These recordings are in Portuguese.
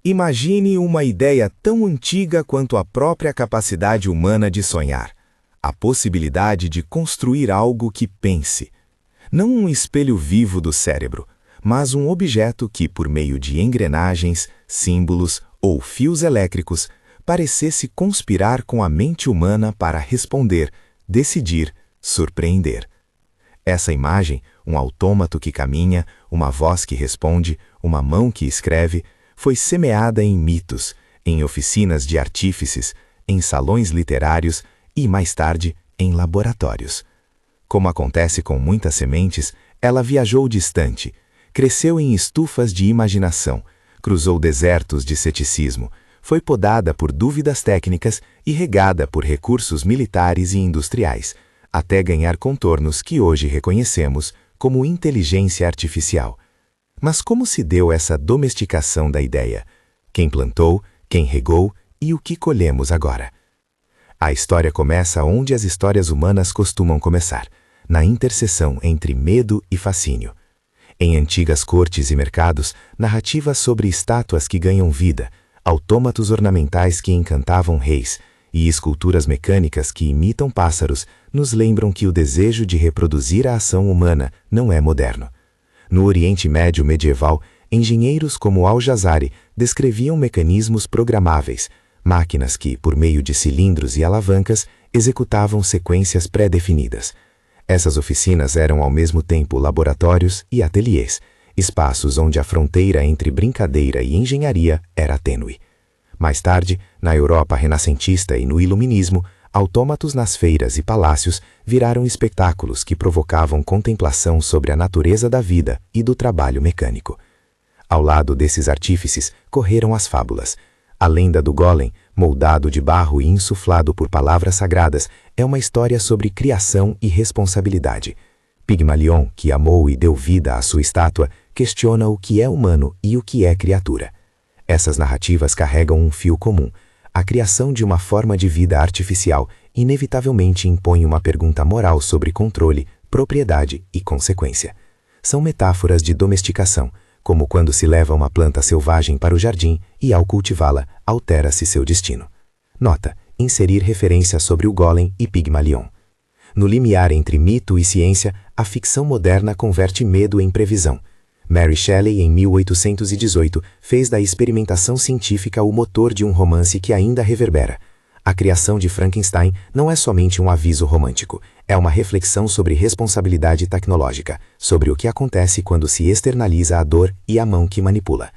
Imagine uma ideia tão antiga quanto a própria capacidade humana de sonhar. A possibilidade de construir algo que pense. Não um espelho vivo do cérebro, mas um objeto que, por meio de engrenagens, símbolos ou fios elétricos, parecesse conspirar com a mente humana para responder, decidir, surpreender. Essa imagem, um autômato que caminha, uma voz que responde, uma mão que escreve, foi semeada em mitos, em oficinas de artífices, em salões literários e, mais tarde, em laboratórios. Como acontece com muitas sementes, ela viajou distante, cresceu em estufas de imaginação, cruzou desertos de ceticismo, foi podada por dúvidas técnicas e regada por recursos militares e industriais, até ganhar contornos que hoje reconhecemos como inteligência artificial. Mas como se deu essa domesticação da ideia? Quem plantou, quem regou e o que colhemos agora? A história começa onde as histórias humanas costumam começar, na interseção entre medo e fascínio. Em antigas cortes e mercados, narrativas sobre estátuas que ganham vida, autômatos ornamentais que encantavam reis e esculturas mecânicas que imitam pássaros nos lembram que o desejo de reproduzir a ação humana não é moderno. No Oriente Médio medieval, engenheiros como Al-Jazari descreviam mecanismos programáveis, máquinas que, por meio de cilindros e alavancas, executavam sequências pré-definidas. Essas oficinas eram ao mesmo tempo laboratórios e ateliês, espaços onde a fronteira entre brincadeira e engenharia era tênue. Mais tarde, na Europa renascentista e no Iluminismo, autômatos nas feiras e palácios viraram espetáculos que provocavam contemplação sobre a natureza da vida e do trabalho mecânico. Ao lado desses artífices correram as fábulas. A lenda do Golem, moldado de barro e insuflado por palavras sagradas, é uma história sobre criação e responsabilidade. Pigmalion, que amou e deu vida à sua estátua, questiona o que é humano e o que é criatura. Essas narrativas carregam um fio comum. A criação de uma forma de vida artificial inevitavelmente impõe uma pergunta moral sobre controle, propriedade e consequência. São metáforas de domesticação, como quando se leva uma planta selvagem para o jardim e, ao cultivá-la, altera-se seu destino. Nota: inserir referência sobre o Golem e Pigmalion. No limiar entre mito e ciência, a ficção moderna converte medo em previsão. Mary Shelley, em 1818, fez da experimentação científica o motor de um romance que ainda reverbera. A criação de Frankenstein não é somente um aviso romântico, é uma reflexão sobre responsabilidade tecnológica, sobre o que acontece quando se externaliza a dor e a mão que manipula.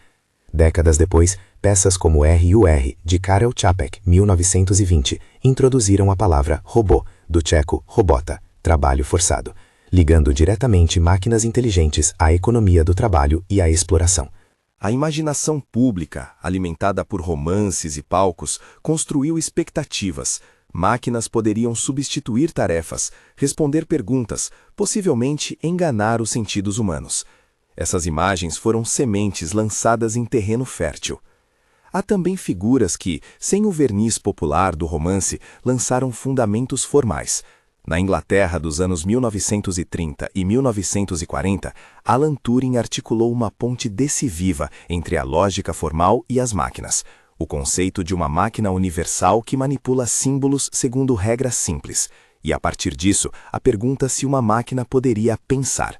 Décadas depois, peças como R.U.R., de Karel Čapek, 1920, introduziram a palavra robô, do tcheco robota, trabalho forçado, ligando diretamente máquinas inteligentes à economia do trabalho e à exploração. A imaginação pública, alimentada por romances e palcos, construiu expectativas. Máquinas poderiam substituir tarefas, responder perguntas, possivelmente enganar os sentidos humanos. Essas imagens foram sementes lançadas em terreno fértil. Há também figuras que, sem o verniz popular do romance, lançaram fundamentos formais. Na Inglaterra dos anos 1930 e 1940, Alan Turing articulou uma ponte decisiva entre a lógica formal e as máquinas, o conceito de uma máquina universal que manipula símbolos segundo regras simples, e a partir disso, a pergunta se uma máquina poderia pensar.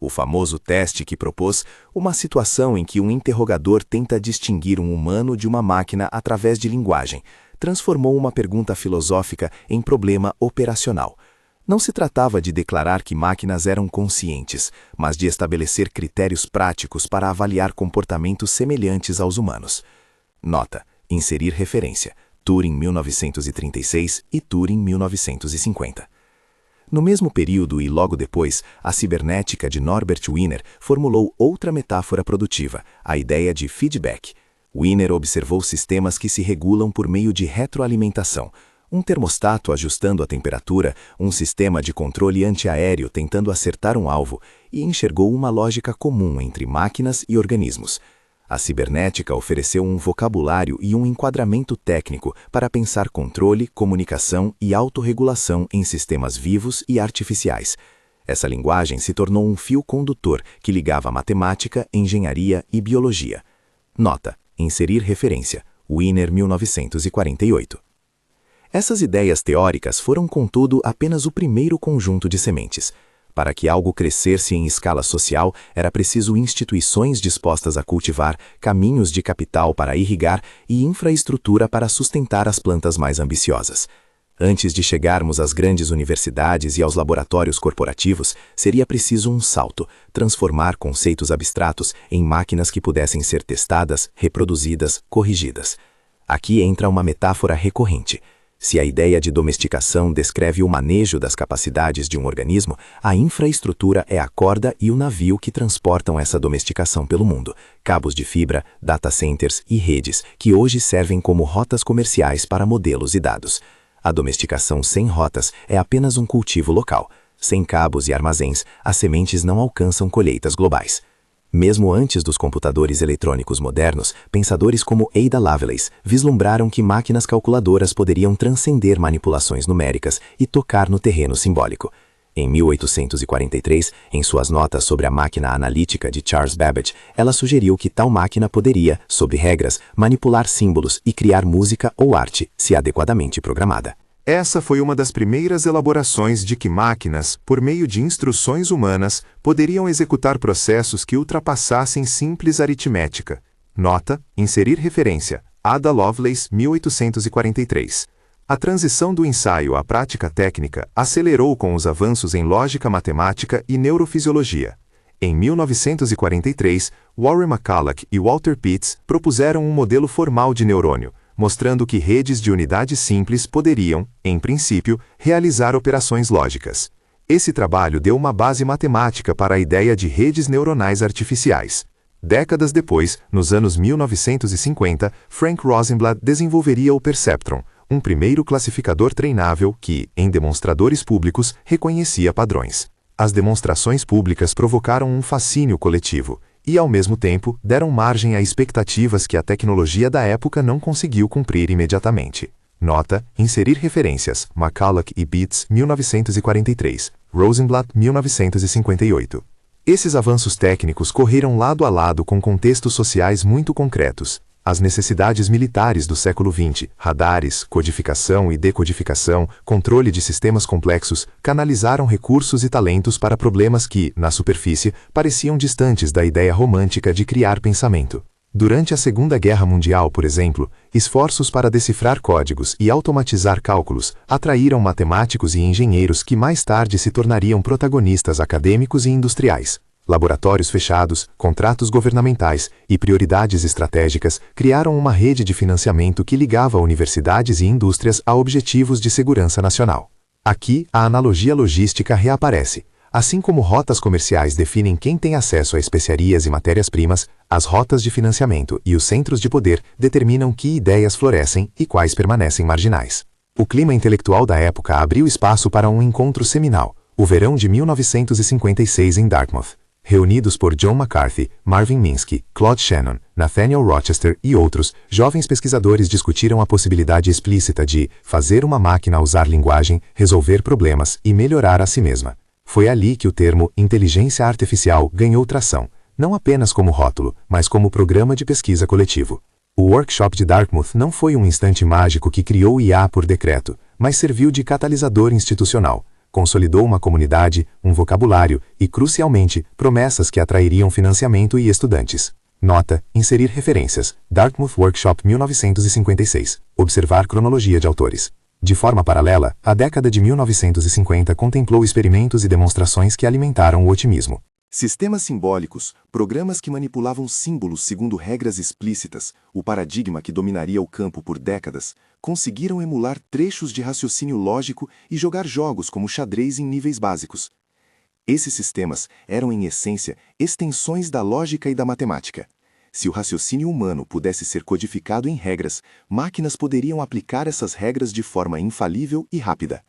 O famoso teste que propôs uma situação em que um interrogador tenta distinguir um humano de uma máquina através de linguagem, transformou uma pergunta filosófica em problema operacional. Não se tratava de declarar que máquinas eram conscientes, mas de estabelecer critérios práticos para avaliar comportamentos semelhantes aos humanos. Nota: inserir referência. Turing 1936 e Turing 1950. No mesmo período e logo depois, a cibernética de Norbert Wiener formulou outra metáfora produtiva, a ideia de feedback. Wiener observou sistemas que se regulam por meio de retroalimentação, um termostato ajustando a temperatura, um sistema de controle antiaéreo tentando acertar um alvo, e enxergou uma lógica comum entre máquinas e organismos. A cibernética ofereceu um vocabulário e um enquadramento técnico para pensar controle, comunicação e autorregulação em sistemas vivos e artificiais. Essa linguagem se tornou um fio condutor que ligava matemática, engenharia e biologia. Nota: inserir referência, Wiener 1948. Essas ideias teóricas foram, contudo, apenas o primeiro conjunto de sementes. Para que algo crescesse em escala social, era preciso instituições dispostas a cultivar, caminhos de capital para irrigar e infraestrutura para sustentar as plantas mais ambiciosas. Antes de chegarmos às grandes universidades e aos laboratórios corporativos, seria preciso um salto, transformar conceitos abstratos em máquinas que pudessem ser testadas, reproduzidas, corrigidas. Aqui entra uma metáfora recorrente. Se a ideia de domesticação descreve o manejo das capacidades de um organismo, a infraestrutura é a corda e o navio que transportam essa domesticação pelo mundo, cabos de fibra, data centers e redes, que hoje servem como rotas comerciais para modelos e dados. A domesticação sem rotas é apenas um cultivo local. Sem cabos e armazéns, as sementes não alcançam colheitas globais. Mesmo antes dos computadores eletrônicos modernos, pensadores como Ada Lovelace vislumbraram que máquinas calculadoras poderiam transcender manipulações numéricas e tocar no terreno simbólico. Em 1843, em suas notas sobre a máquina analítica de Charles Babbage, ela sugeriu que tal máquina poderia, sob regras, manipular símbolos e criar música ou arte, se adequadamente programada. Essa foi uma das primeiras elaborações de que máquinas, por meio de instruções humanas, poderiam executar processos que ultrapassassem simples aritmética. Nota: inserir referência. Ada Lovelace, 1843. A transição do ensaio à prática técnica acelerou com os avanços em lógica matemática e neurofisiologia. Em 1943, Warren McCulloch e Walter Pitts propuseram um modelo formal de neurônio, mostrando que redes de unidades simples poderiam, em princípio, realizar operações lógicas. Esse trabalho deu uma base matemática para a ideia de redes neuronais artificiais. Décadas depois, nos anos 1950, Frank Rosenblatt desenvolveria o perceptron, um primeiro classificador treinável que, em demonstradores públicos, reconhecia padrões. As demonstrações públicas provocaram um fascínio coletivo e, ao mesmo tempo, deram margem a expectativas que a tecnologia da época não conseguiu cumprir imediatamente. Nota: inserir referências. McCulloch e Pitts, 1943. Rosenblatt, 1958. Esses avanços técnicos correram lado a lado com contextos sociais muito concretos. As necessidades militares do século XX, radares, codificação e decodificação, controle de sistemas complexos, canalizaram recursos e talentos para problemas que, na superfície, pareciam distantes da ideia romântica de criar pensamento. Durante a Segunda Guerra Mundial, por exemplo, esforços para decifrar códigos e automatizar cálculos atraíram matemáticos e engenheiros que mais tarde se tornariam protagonistas acadêmicos e industriais. Laboratórios fechados, contratos governamentais e prioridades estratégicas criaram uma rede de financiamento que ligava universidades e indústrias a objetivos de segurança nacional. Aqui, a analogia logística reaparece. Assim como rotas comerciais definem quem tem acesso a especiarias e matérias-primas, as rotas de financiamento e os centros de poder determinam que ideias florescem e quais permanecem marginais. O clima intelectual da época abriu espaço para um encontro seminal, o verão de 1956 em Dartmouth. Reunidos por John McCarthy, Marvin Minsky, Claude Shannon, Nathaniel Rochester e outros, jovens pesquisadores discutiram a possibilidade explícita de fazer uma máquina usar linguagem, resolver problemas e melhorar a si mesma. Foi ali que o termo inteligência artificial ganhou tração, não apenas como rótulo, mas como programa de pesquisa coletivo. O workshop de Dartmouth não foi um instante mágico que criou o IA por decreto, mas serviu de catalisador institucional. Consolidou uma comunidade, um vocabulário e, crucialmente, promessas que atrairiam financiamento e estudantes. Nota: inserir referências. Dartmouth Workshop 1956. Observar cronologia de autores. De forma paralela, a década de 1950 contemplou experimentos e demonstrações que alimentaram o otimismo. Sistemas simbólicos, programas que manipulavam símbolos segundo regras explícitas, o paradigma que dominaria o campo por décadas, conseguiram emular trechos de raciocínio lógico e jogar jogos como xadrez em níveis básicos. Esses sistemas eram, em essência, extensões da lógica e da matemática. Se o raciocínio humano pudesse ser codificado em regras, máquinas poderiam aplicar essas regras de forma infalível e rápida.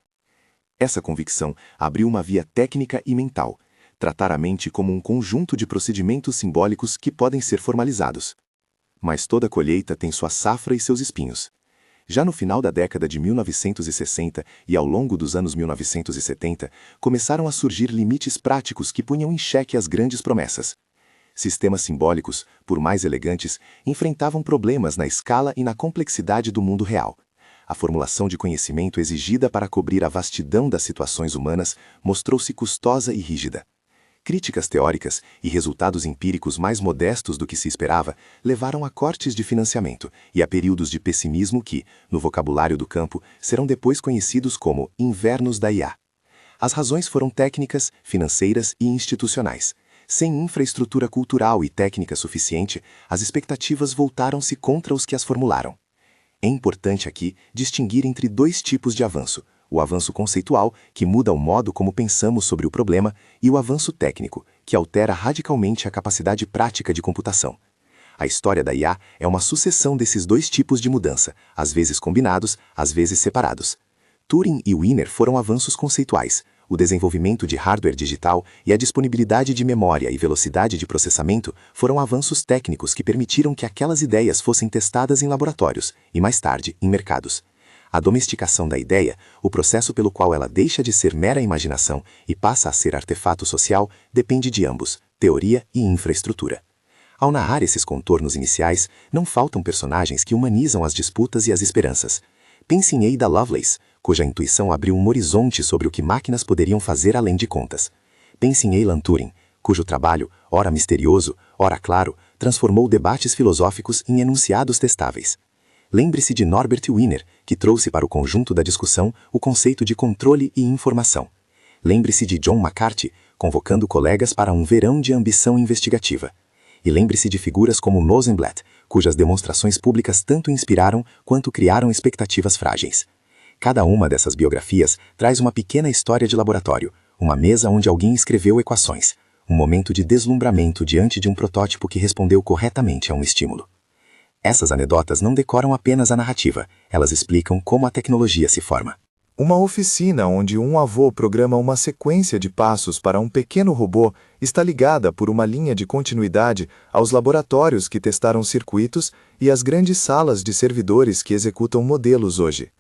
Essa convicção abriu uma via técnica e mental, tratar a mente como um conjunto de procedimentos simbólicos que podem ser formalizados. Mas toda colheita tem sua safra e seus espinhos. Já no final da década de 1960 e ao longo dos anos 1970, começaram a surgir limites práticos que punham em xeque as grandes promessas. Sistemas simbólicos, por mais elegantes, enfrentavam problemas na escala e na complexidade do mundo real. A formulação de conhecimento exigida para cobrir a vastidão das situações humanas mostrou-se custosa e rígida. Críticas teóricas e resultados empíricos mais modestos do que se esperava levaram a cortes de financiamento e a períodos de pessimismo que, no vocabulário do campo, serão depois conhecidos como invernos da IA. As razões foram técnicas, financeiras e institucionais. Sem infraestrutura cultural e técnica suficiente, as expectativas voltaram-se contra os que as formularam. É importante aqui distinguir entre dois tipos de avanço: o avanço conceitual, que muda o modo como pensamos sobre o problema, e o avanço técnico, que altera radicalmente a capacidade prática de computação. A história da IA é uma sucessão desses dois tipos de mudança, às vezes combinados, às vezes separados. Turing e Wiener foram avanços conceituais. O desenvolvimento de hardware digital e a disponibilidade de memória e velocidade de processamento foram avanços técnicos que permitiram que aquelas ideias fossem testadas em laboratórios e, mais tarde, em mercados. A domesticação da ideia, o processo pelo qual ela deixa de ser mera imaginação e passa a ser artefato social, depende de ambos, teoria e infraestrutura. Ao narrar esses contornos iniciais, não faltam personagens que humanizam as disputas e as esperanças. Pense em Ada Lovelace, cuja intuição abriu um horizonte sobre o que máquinas poderiam fazer além de contas. Pense em Alan Turing, cujo trabalho, ora misterioso, ora claro, transformou debates filosóficos em enunciados testáveis. Lembre-se de Norbert Wiener, que trouxe para o conjunto da discussão o conceito de controle e informação. Lembre-se de John McCarthy, convocando colegas para um verão de ambição investigativa. E lembre-se de figuras como Rosenblatt, cujas demonstrações públicas tanto inspiraram quanto criaram expectativas frágeis. Cada uma dessas biografias traz uma pequena história de laboratório, uma mesa onde alguém escreveu equações, um momento de deslumbramento diante de um protótipo que respondeu corretamente a um estímulo. Essas anedotas não decoram apenas a narrativa, elas explicam como a tecnologia se forma. Uma oficina onde um avô programa uma sequência de passos para um pequeno robô está ligada por uma linha de continuidade aos laboratórios que testaram circuitos e às grandes salas de servidores que executam modelos hoje.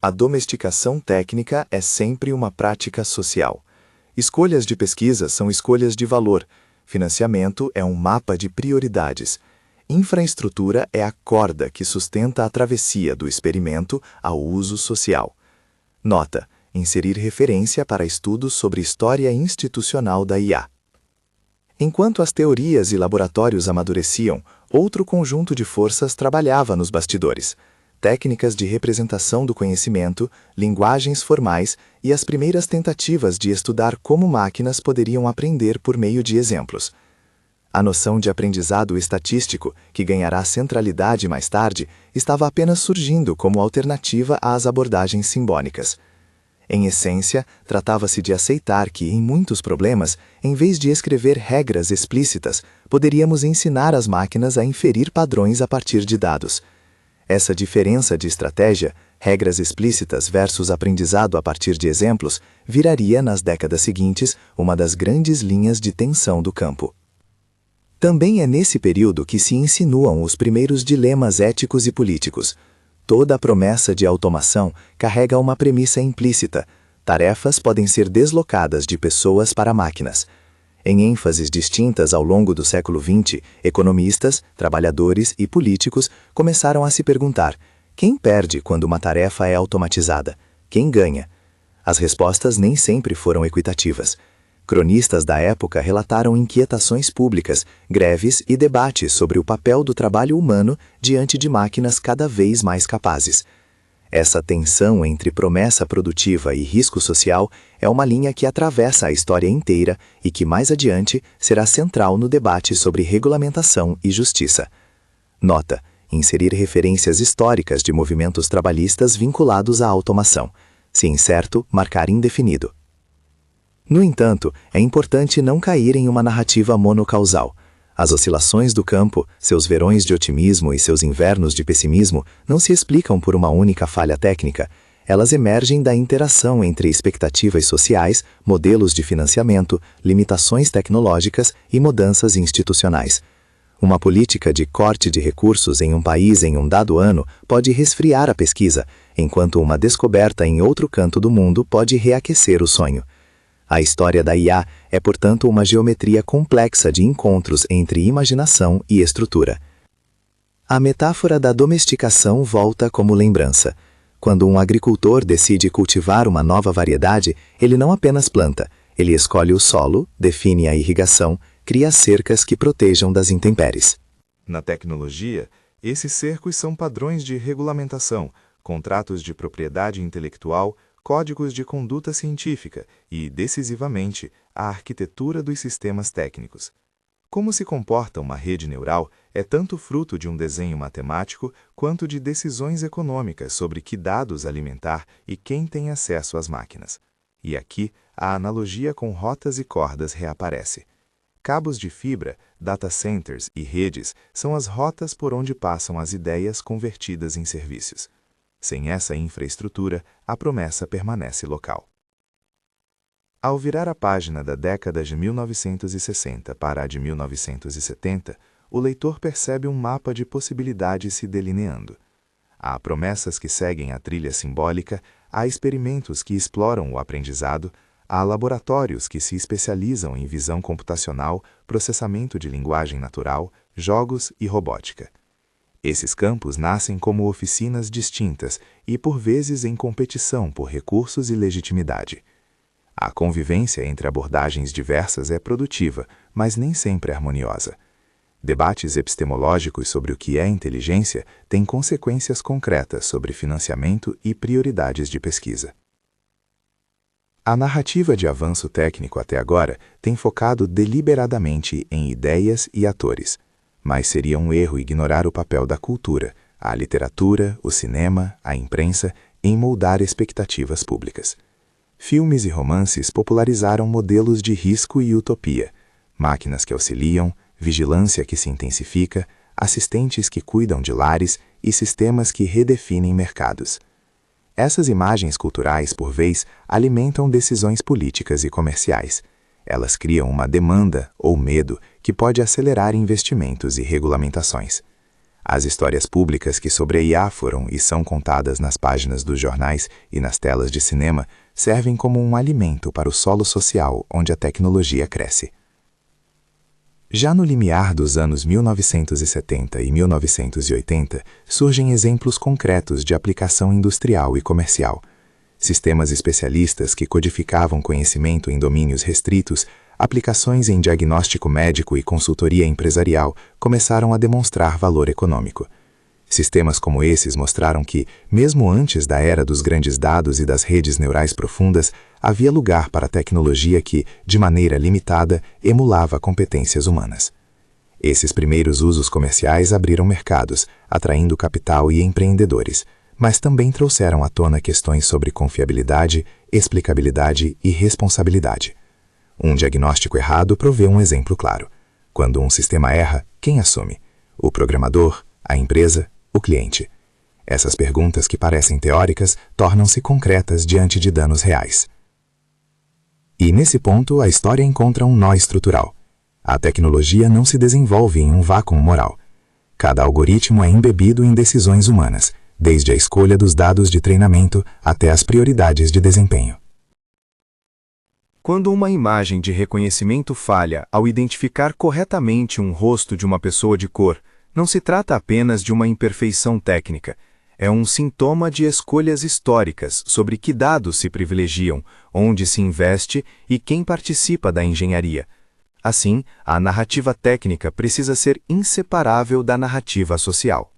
A domesticação técnica é sempre uma prática social. Escolhas de pesquisa são escolhas de valor. Financiamento é um mapa de prioridades. Infraestrutura é a corda que sustenta a travessia do experimento ao uso social. Nota: inserir referência para estudos sobre história institucional da IA. Enquanto as teorias e laboratórios amadureciam, outro conjunto de forças trabalhava nos bastidores. Técnicas de representação do conhecimento, linguagens formais e as primeiras tentativas de estudar como máquinas poderiam aprender por meio de exemplos. A noção de aprendizado estatístico, que ganhará centralidade mais tarde, estava apenas surgindo como alternativa às abordagens simbólicas. Em essência, tratava-se de aceitar que, em muitos problemas, em vez de escrever regras explícitas, poderíamos ensinar as máquinas a inferir padrões a partir de dados. Essa diferença de estratégia, regras explícitas versus aprendizado a partir de exemplos, viraria, nas décadas seguintes, uma das grandes linhas de tensão do campo. Também é nesse período que se insinuam os primeiros dilemas éticos e políticos. Toda a promessa de automação carrega uma premissa implícita: tarefas podem ser deslocadas de pessoas para máquinas. Em ênfases distintas ao longo do século XX, economistas, trabalhadores e políticos começaram a se perguntar: quem perde quando uma tarefa é automatizada? Quem ganha? As respostas nem sempre foram equitativas. Cronistas da época relataram inquietações públicas, greves e debates sobre o papel do trabalho humano diante de máquinas cada vez mais capazes. Essa tensão entre promessa produtiva e risco social é uma linha que atravessa a história inteira e que, mais adiante, será central no debate sobre regulamentação e justiça. Nota: inserir referências históricas de movimentos trabalhistas vinculados à automação. Se incerto, marcar indefinido. No entanto, é importante não cair em uma narrativa monocausal. As oscilações do campo, seus verões de otimismo e seus invernos de pessimismo não se explicam por uma única falha técnica. Elas emergem da interação entre expectativas sociais, modelos de financiamento, limitações tecnológicas e mudanças institucionais. Uma política de corte de recursos em um país em um dado ano pode resfriar a pesquisa, enquanto uma descoberta em outro canto do mundo pode reaquecer o sonho. A história da IA é, portanto, uma geometria complexa de encontros entre imaginação e estrutura. A metáfora da domesticação volta como lembrança. Quando um agricultor decide cultivar uma nova variedade, ele não apenas planta, ele escolhe o solo, define a irrigação, cria cercas que protejam das intempéries. Na tecnologia, esses cercos são padrões de regulamentação, contratos de propriedade intelectual, códigos de conduta científica e, decisivamente, a arquitetura dos sistemas técnicos. Como se comporta uma rede neural é tanto fruto de um desenho matemático quanto de decisões econômicas sobre que dados alimentar e quem tem acesso às máquinas. E aqui, a analogia com rotas e cordas reaparece. Cabos de fibra, data centers e redes são as rotas por onde passam as ideias convertidas em serviços. Sem essa infraestrutura, a promessa permanece local. Ao virar a página da década de 1960 para a de 1970, o leitor percebe um mapa de possibilidades se delineando. Há promessas que seguem a trilha simbólica, há experimentos que exploram o aprendizado, há laboratórios que se especializam em visão computacional, processamento de linguagem natural, jogos e robótica. Esses campos nascem como oficinas distintas e, por vezes, em competição por recursos e legitimidade. A convivência entre abordagens diversas é produtiva, mas nem sempre harmoniosa. Debates epistemológicos sobre o que é inteligência têm consequências concretas sobre financiamento e prioridades de pesquisa. A narrativa de avanço técnico até agora tem focado deliberadamente em ideias e atores, mas seria um erro ignorar o papel da cultura, a literatura, o cinema, a imprensa, em moldar expectativas públicas. Filmes e romances popularizaram modelos de risco e utopia, máquinas que auxiliam, vigilância que se intensifica, assistentes que cuidam de lares e sistemas que redefinem mercados. Essas imagens culturais, por vez, alimentam decisões políticas e comerciais. Elas criam uma demanda ou medo que pode acelerar investimentos e regulamentações. As histórias públicas que sobre a IA foram e são contadas nas páginas dos jornais e nas telas de cinema servem como um alimento para o solo social onde a tecnologia cresce. Já no limiar dos anos 1970 e 1980, surgem exemplos concretos de aplicação industrial e comercial. Sistemas especialistas que codificavam conhecimento em domínios restritos, aplicações em diagnóstico médico e consultoria empresarial começaram a demonstrar valor econômico. Sistemas como esses mostraram que, mesmo antes da era dos grandes dados e das redes neurais profundas, havia lugar para tecnologia que, de maneira limitada, emulava competências humanas. Esses primeiros usos comerciais abriram mercados, atraindo capital e empreendedores, mas também trouxeram à tona questões sobre confiabilidade, explicabilidade e responsabilidade. Um diagnóstico errado provê um exemplo claro. Quando um sistema erra, quem assume? O programador, a empresa, o cliente. Essas perguntas que parecem teóricas tornam-se concretas diante de danos reais. E nesse ponto a história encontra um nó estrutural. A tecnologia não se desenvolve em um vácuo moral. Cada algoritmo é embebido em decisões humanas, desde a escolha dos dados de treinamento até as prioridades de desempenho. Quando uma imagem de reconhecimento falha ao identificar corretamente um rosto de uma pessoa de cor, não se trata apenas de uma imperfeição técnica, é um sintoma de escolhas históricas sobre que dados se privilegiam, onde se investe e quem participa da engenharia. Assim, a narrativa técnica precisa ser inseparável da narrativa social.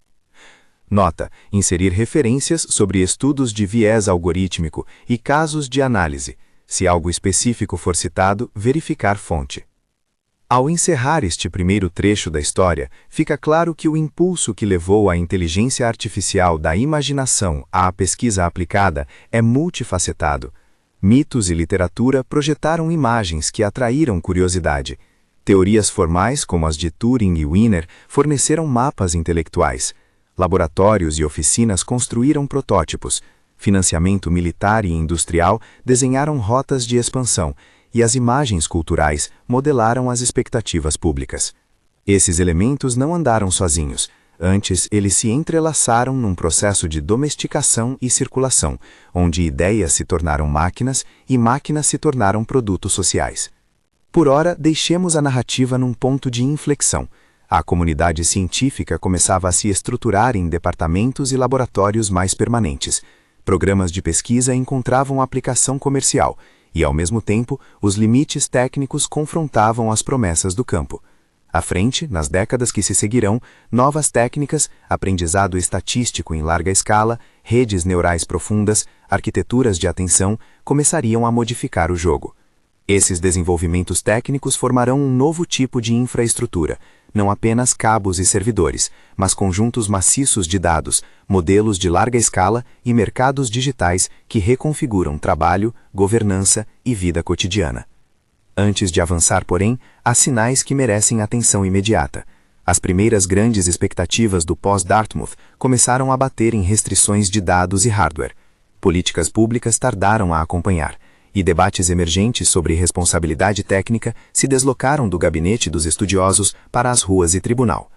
Nota: inserir referências sobre estudos de viés algorítmico e casos de análise. Se algo específico for citado, verificar fonte. Ao encerrar este primeiro trecho da história, fica claro que o impulso que levou a inteligência artificial da imaginação à pesquisa aplicada é multifacetado. Mitos e literatura projetaram imagens que atraíram curiosidade. Teorias formais, como as de Turing e Wiener, forneceram mapas intelectuais. Laboratórios e oficinas construíram protótipos. Financiamento militar e industrial desenharam rotas de expansão, e as imagens culturais modelaram as expectativas públicas. Esses elementos não andaram sozinhos. Antes, eles se entrelaçaram num processo de domesticação e circulação, onde ideias se tornaram máquinas e máquinas se tornaram produtos sociais. Por ora, deixemos a narrativa num ponto de inflexão. A comunidade científica começava a se estruturar em departamentos e laboratórios mais permanentes. Programas de pesquisa encontravam aplicação comercial e, ao mesmo tempo, os limites técnicos confrontavam as promessas do campo. À frente, nas décadas que se seguirão, novas técnicas, aprendizado estatístico em larga escala, redes neurais profundas, arquiteturas de atenção, começariam a modificar o jogo. Esses desenvolvimentos técnicos formarão um novo tipo de infraestrutura, não apenas cabos e servidores, mas conjuntos maciços de dados, modelos de larga escala e mercados digitais que reconfiguram trabalho, governança e vida cotidiana. Antes de avançar, porém, há sinais que merecem atenção imediata. As primeiras grandes expectativas do pós-Dartmouth começaram a bater em restrições de dados e hardware. Políticas públicas tardaram a acompanhar, e debates emergentes sobre responsabilidade técnica se deslocaram do gabinete dos estudiosos para as ruas e tribunal.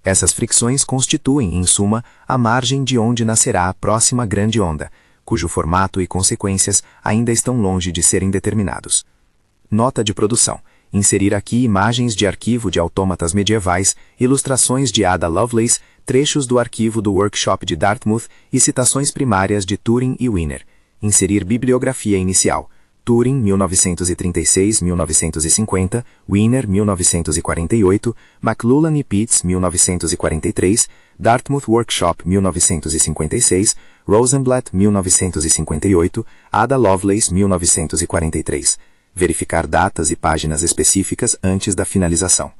Essas fricções constituem, em suma, a margem de onde nascerá a próxima grande onda, cujo formato e consequências ainda estão longe de serem determinados. Nota de produção. Inserir aqui imagens de arquivo de autômatas medievais, ilustrações de Ada Lovelace, trechos do arquivo do workshop de Dartmouth e citações primárias de Turing e Wiener. Inserir bibliografia inicial. Turing, 1936-1950, Wiener, 1948, McLuhan e Pitts, 1943, Dartmouth Workshop, 1956, Rosenblatt, 1958, Ada Lovelace, 1943. Verificar datas e páginas específicas antes da finalização.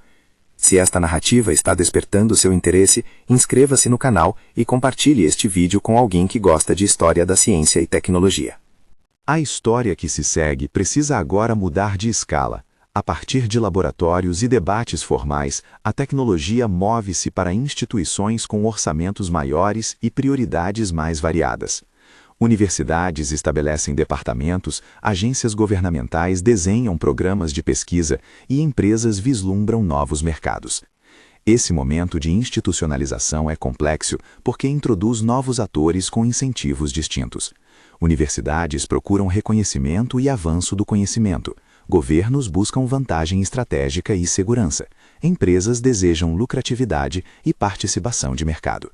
Se esta narrativa está despertando seu interesse, inscreva-se no canal e compartilhe este vídeo com alguém que gosta de história da ciência e tecnologia. A história que se segue precisa agora mudar de escala. A partir de laboratórios e debates formais, a tecnologia move-se para instituições com orçamentos maiores e prioridades mais variadas. Universidades estabelecem departamentos, agências governamentais desenham programas de pesquisa e empresas vislumbram novos mercados. Esse momento de institucionalização é complexo porque introduz novos atores com incentivos distintos. Universidades procuram reconhecimento e avanço do conhecimento. Governos buscam vantagem estratégica e segurança. Empresas desejam lucratividade e participação de mercado.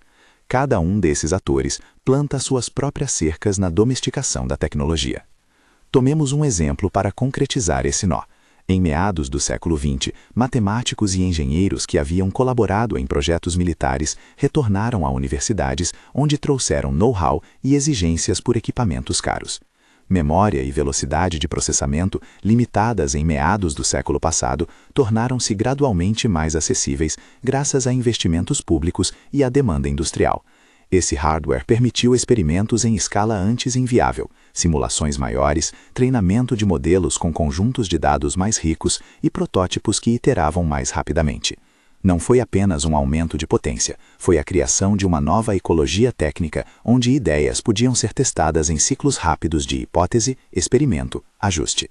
Cada um desses atores planta suas próprias cercas na domesticação da tecnologia. Tomemos um exemplo para concretizar esse nó. Em meados do século XX, matemáticos e engenheiros que haviam colaborado em projetos militares retornaram a universidades, onde trouxeram know-how e exigências por equipamentos caros. Memória e velocidade de processamento, limitadas em meados do século passado, tornaram-se gradualmente mais acessíveis graças a investimentos públicos e à demanda industrial. Esse hardware permitiu experimentos em escala antes inviável, simulações maiores, treinamento de modelos com conjuntos de dados mais ricos e protótipos que iteravam mais rapidamente. Não foi apenas um aumento de potência, foi a criação de uma nova ecologia técnica onde ideias podiam ser testadas em ciclos rápidos de hipótese, experimento, ajuste.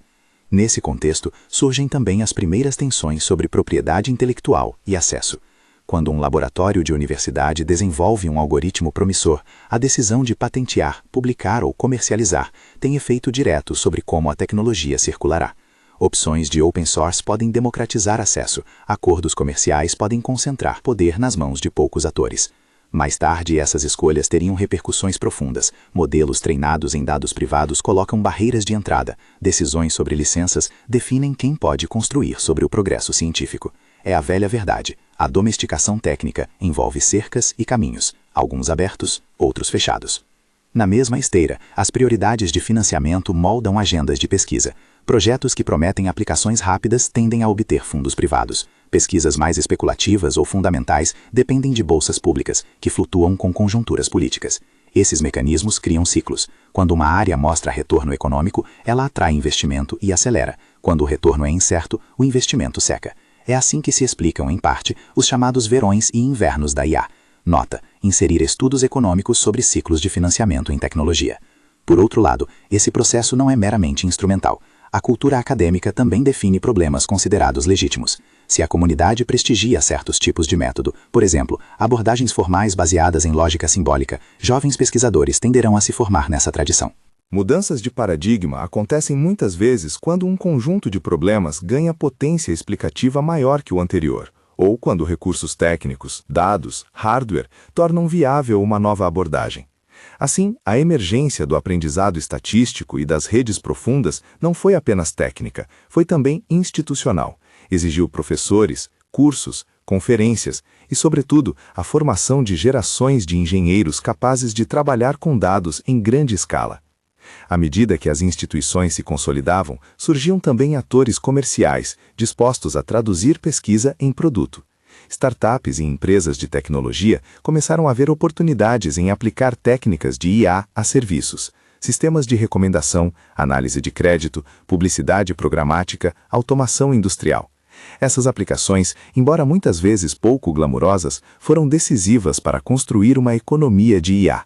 Nesse contexto, surgem também as primeiras tensões sobre propriedade intelectual e acesso. Quando um laboratório de universidade desenvolve um algoritmo promissor, a decisão de patentear, publicar ou comercializar tem efeito direto sobre como a tecnologia circulará. Opções de open source podem democratizar acesso, acordos comerciais podem concentrar poder nas mãos de poucos atores. Mais tarde, essas escolhas teriam repercussões profundas. Modelos treinados em dados privados colocam barreiras de entrada. Decisões sobre licenças definem quem pode construir sobre o progresso científico. É a velha verdade. A domesticação técnica envolve cercas e caminhos, alguns abertos, outros fechados. Na mesma esteira, as prioridades de financiamento moldam agendas de pesquisa. Projetos que prometem aplicações rápidas tendem a obter fundos privados. Pesquisas mais especulativas ou fundamentais dependem de bolsas públicas, que flutuam com conjunturas políticas. Esses mecanismos criam ciclos. Quando uma área mostra retorno econômico, ela atrai investimento e acelera. Quando o retorno é incerto, o investimento seca. É assim que se explicam, em parte, os chamados verões e invernos da IA. Nota: inserir estudos econômicos sobre ciclos de financiamento em tecnologia. Por outro lado, esse processo não é meramente instrumental. A cultura acadêmica também define problemas considerados legítimos. Se a comunidade prestigia certos tipos de método, por exemplo, abordagens formais baseadas em lógica simbólica, jovens pesquisadores tenderão a se formar nessa tradição. Mudanças de paradigma acontecem muitas vezes quando um conjunto de problemas ganha potência explicativa maior que o anterior, ou quando recursos técnicos, dados, hardware tornam viável uma nova abordagem. Assim, a emergência do aprendizado estatístico e das redes profundas não foi apenas técnica, foi também institucional. Exigiu professores, cursos, conferências e, sobretudo, a formação de gerações de engenheiros capazes de trabalhar com dados em grande escala. À medida que as instituições se consolidavam, surgiam também atores comerciais, dispostos a traduzir pesquisa em produto. Startups e empresas de tecnologia começaram a ver oportunidades em aplicar técnicas de IA a serviços, sistemas de recomendação, análise de crédito, publicidade programática, automação industrial. Essas aplicações, embora muitas vezes pouco glamurosas, foram decisivas para construir uma economia de IA.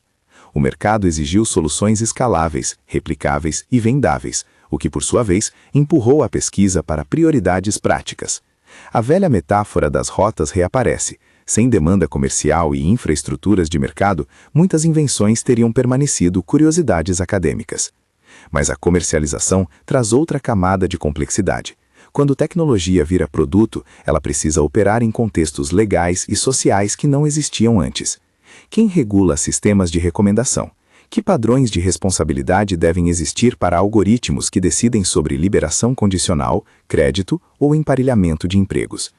O mercado exigiu soluções escaláveis, replicáveis e vendáveis, o que, por sua vez, empurrou a pesquisa para prioridades práticas. A velha metáfora das rotas reaparece. Sem demanda comercial e infraestruturas de mercado, muitas invenções teriam permanecido curiosidades acadêmicas. Mas a comercialização traz outra camada de complexidade. Quando tecnologia vira produto, ela precisa operar em contextos legais e sociais que não existiam antes. Quem regula sistemas de recomendação? Que padrões de responsabilidade devem existir para algoritmos que decidem sobre liberação condicional, crédito ou emparelhamento de empregos?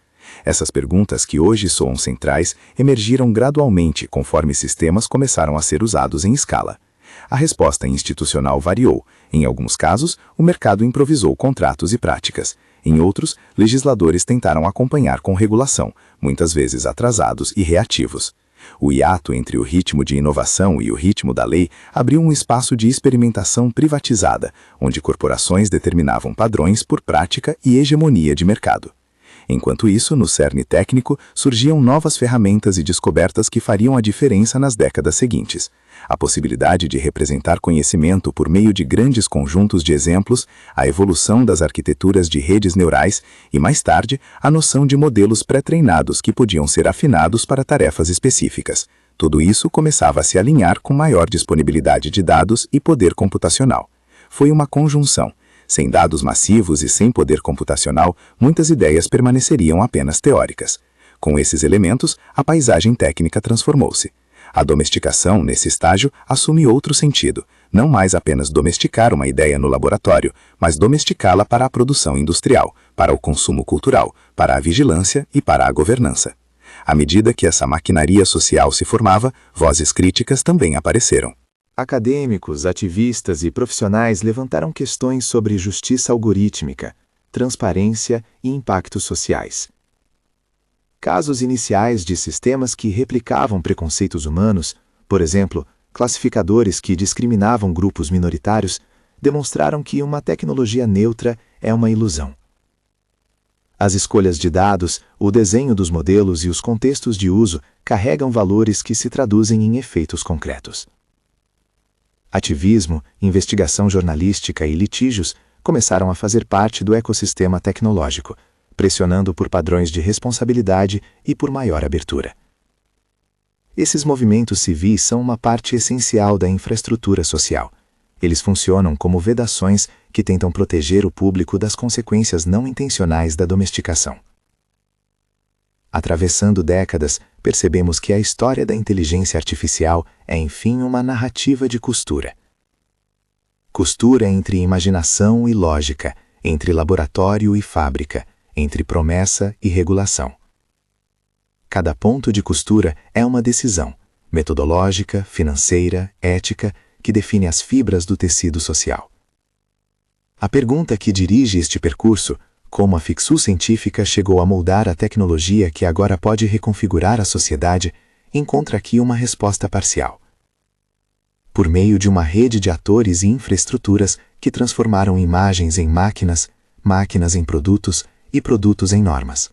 Essas perguntas, que hoje soam centrais, emergiram gradualmente conforme sistemas começaram a ser usados em escala. A resposta institucional variou. Em alguns casos, o mercado improvisou contratos e práticas. Em outros, legisladores tentaram acompanhar com regulação, muitas vezes atrasados e reativos. O hiato entre o ritmo de inovação e o ritmo da lei abriu um espaço de experimentação privatizada, onde corporações determinavam padrões por prática e hegemonia de mercado. Enquanto isso, no cerne técnico, surgiam novas ferramentas e descobertas que fariam a diferença nas décadas seguintes. A possibilidade de representar conhecimento por meio de grandes conjuntos de exemplos, a evolução das arquiteturas de redes neurais e, mais tarde, a noção de modelos pré-treinados que podiam ser afinados para tarefas específicas. Tudo isso começava a se alinhar com maior disponibilidade de dados e poder computacional. Foi uma conjunção. Sem dados massivos e sem poder computacional, muitas ideias permaneceriam apenas teóricas. Com esses elementos, a paisagem técnica transformou-se. A domesticação, nesse estágio, assume outro sentido, não mais apenas domesticar uma ideia no laboratório, mas domesticá-la para a produção industrial, para o consumo cultural, para a vigilância e para a governança. À medida que essa maquinaria social se formava, vozes críticas também apareceram. Acadêmicos, ativistas e profissionais levantaram questões sobre justiça algorítmica, transparência e impactos sociais. Casos iniciais de sistemas que replicavam preconceitos humanos, por exemplo, classificadores que discriminavam grupos minoritários, demonstraram que uma tecnologia neutra é uma ilusão. As escolhas de dados, o desenho dos modelos e os contextos de uso carregam valores que se traduzem em efeitos concretos. Ativismo, investigação jornalística e litígios começaram a fazer parte do ecossistema tecnológico, pressionando por padrões de responsabilidade e por maior abertura. Esses movimentos civis são uma parte essencial da infraestrutura social. Eles funcionam como vedações que tentam proteger o público das consequências não intencionais da domesticação. Atravessando décadas, percebemos que a história da inteligência artificial é, enfim, uma narrativa de costura. Costura entre imaginação e lógica, entre laboratório e fábrica, entre promessa e regulação. Cada ponto de costura é uma decisão, metodológica, financeira, ética, que define as fibras do tecido social. A pergunta que dirige este percurso: como a ficção científica chegou a moldar a tecnologia que agora pode reconfigurar a sociedade, encontra aqui uma resposta parcial. Por meio de uma rede de atores e infraestruturas que transformaram imagens em máquinas, máquinas em produtos e produtos em normas.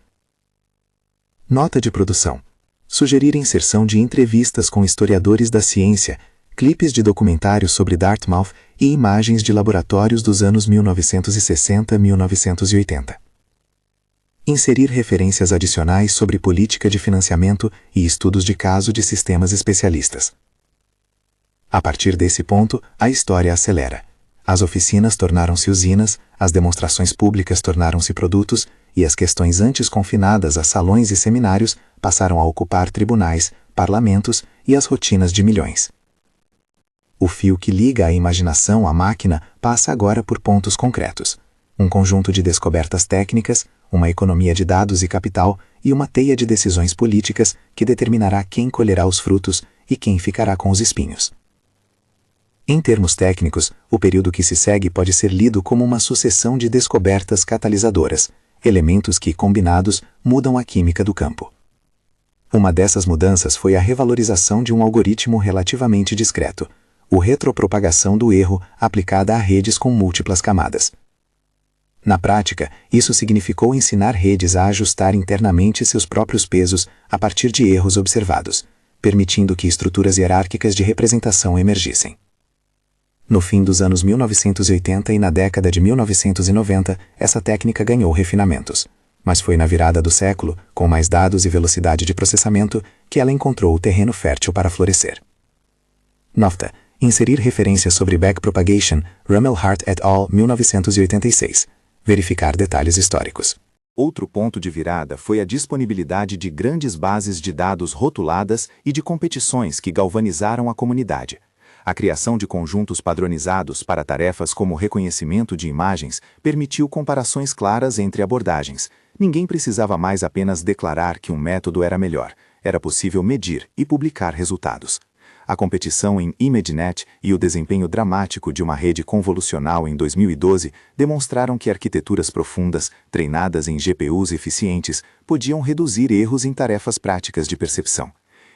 Nota de produção: sugerir inserção de entrevistas com historiadores da ciência, clipes de documentários sobre Dartmouth e imagens de laboratórios dos anos 1960 e 1980. Inserir referências adicionais sobre política de financiamento e estudos de caso de sistemas especialistas. A partir desse ponto, a história acelera. As oficinas tornaram-se usinas, as demonstrações públicas tornaram-se produtos e as questões antes confinadas a salões e seminários passaram a ocupar tribunais, parlamentos e as rotinas de milhões. O fio que liga a imaginação à máquina passa agora por pontos concretos. Um conjunto de descobertas técnicas, uma economia de dados e capital e uma teia de decisões políticas que determinará quem colherá os frutos e quem ficará com os espinhos. Em termos técnicos, o período que se segue pode ser lido como uma sucessão de descobertas catalisadoras, elementos que, combinados, mudam a química do campo. Uma dessas mudanças foi a revalorização de um algoritmo relativamente discreto, o retropropagação do erro aplicada a redes com múltiplas camadas. Na prática, isso significou ensinar redes a ajustar internamente seus próprios pesos a partir de erros observados, permitindo que estruturas hierárquicas de representação emergissem. No fim dos anos 1980 e na década de 1990, essa técnica ganhou refinamentos, mas foi na virada do século, com mais dados e velocidade de processamento, que ela encontrou o terreno fértil para florescer. Nota: inserir referências sobre backpropagation, Rumelhart et al., 1986. Verificar detalhes históricos. Outro ponto de virada foi a disponibilidade de grandes bases de dados rotuladas e de competições que galvanizaram a comunidade. A criação de conjuntos padronizados para tarefas como reconhecimento de imagens permitiu comparações claras entre abordagens. Ninguém precisava mais apenas declarar que um método era melhor. Era possível medir e publicar resultados. A competição em ImageNet e o desempenho dramático de uma rede convolucional em 2012 demonstraram que arquiteturas profundas, treinadas em GPUs eficientes, podiam reduzir erros em tarefas práticas de percepção.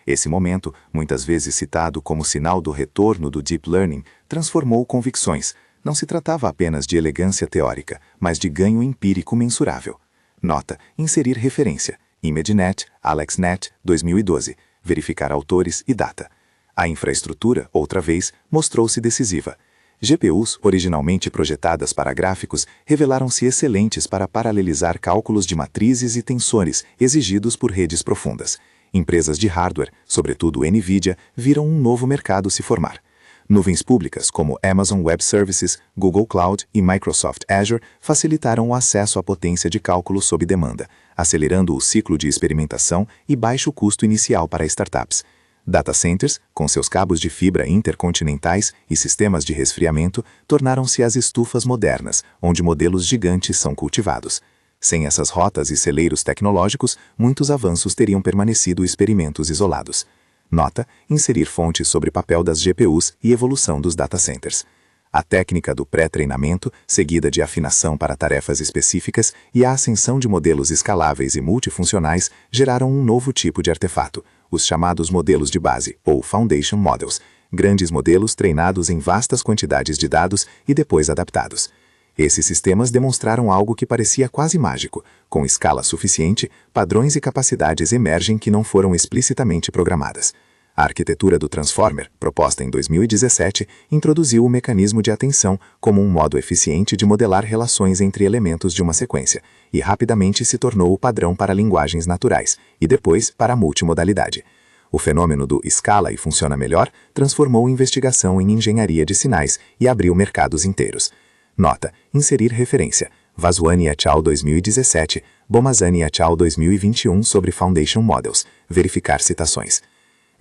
Esse momento, muitas vezes citado como sinal do retorno do Deep Learning, transformou convicções. Não se tratava apenas de elegância teórica, mas de ganho empírico mensurável. Nota: inserir referência. ImageNet, AlexNet, 2012. Verificar autores e data. A infraestrutura, outra vez, mostrou-se decisiva. GPUs, originalmente projetadas para gráficos, revelaram-se excelentes para paralelizar cálculos de matrizes e tensores exigidos por redes profundas. Empresas de hardware, sobretudo NVIDIA, viram um novo mercado se formar. Nuvens públicas como Amazon Web Services, Google Cloud e Microsoft Azure facilitaram o acesso à potência de cálculo sob demanda, acelerando o ciclo de experimentação e baixo custo inicial para startups. Data centers, com seus cabos de fibra intercontinentais e sistemas de resfriamento, tornaram-se as estufas modernas, onde modelos gigantes são cultivados. Sem essas rotas e celeiros tecnológicos, muitos avanços teriam permanecido experimentos isolados. Nota: inserir fontes sobre papel das GPUs e evolução dos data centers. A técnica do pré-treinamento, seguida de afinação para tarefas específicas, e a ascensão de modelos escaláveis e multifuncionais geraram um novo tipo de artefato, os chamados modelos de base, ou Foundation Models, grandes modelos treinados em vastas quantidades de dados e depois adaptados. Esses sistemas demonstraram algo que parecia quase mágico. Com escala suficiente, padrões e capacidades emergem que não foram explicitamente programadas. A arquitetura do Transformer, proposta em 2017, introduziu o mecanismo de atenção como um modo eficiente de modelar relações entre elementos de uma sequência, e rapidamente se tornou o padrão para linguagens naturais, e depois para a multimodalidade. O fenômeno do escala e funciona melhor transformou investigação em engenharia de sinais e abriu mercados inteiros. Nota: inserir referência. Vaswani et al. 2017, Bomazani et al. 2021 sobre Foundation Models. Verificar citações.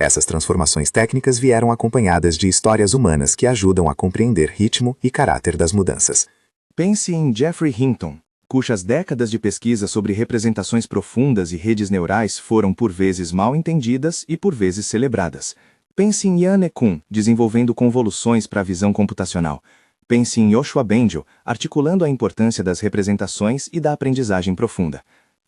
Essas transformações técnicas vieram acompanhadas de histórias humanas que ajudam a compreender ritmo e caráter das mudanças. Pense em Geoffrey Hinton, cujas décadas de pesquisa sobre representações profundas e redes neurais foram por vezes mal entendidas e por vezes celebradas. Pense em Yann LeCun, desenvolvendo convoluções para a visão computacional. Pense em Yoshua Bengio, articulando a importância das representações e da aprendizagem profunda.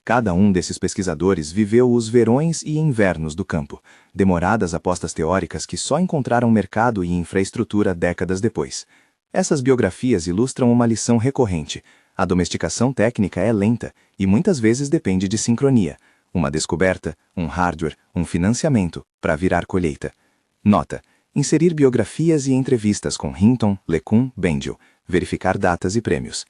Cada um desses pesquisadores viveu os verões e invernos do campo, demoradas apostas teóricas que só encontraram mercado e infraestrutura décadas depois. Essas biografias ilustram uma lição recorrente. A domesticação técnica é lenta e muitas vezes depende de sincronia. Uma descoberta, um hardware, um financiamento, para virar colheita. Nota: inserir biografias e entrevistas com Hinton, LeCun, Bengio. Verificar datas e prêmios.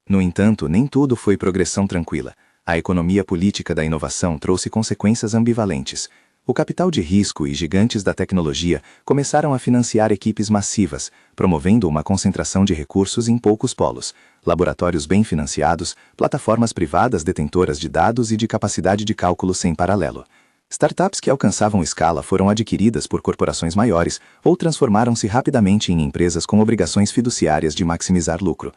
No entanto, nem tudo foi progressão tranquila. A economia política da inovação trouxe consequências ambivalentes. O capital de risco e gigantes da tecnologia começaram a financiar equipes massivas, promovendo uma concentração de recursos em poucos polos, laboratórios bem financiados, plataformas privadas detentoras de dados e de capacidade de cálculo sem paralelo. Startups que alcançavam escala foram adquiridas por corporações maiores ou transformaram-se rapidamente em empresas com obrigações fiduciárias de maximizar lucro.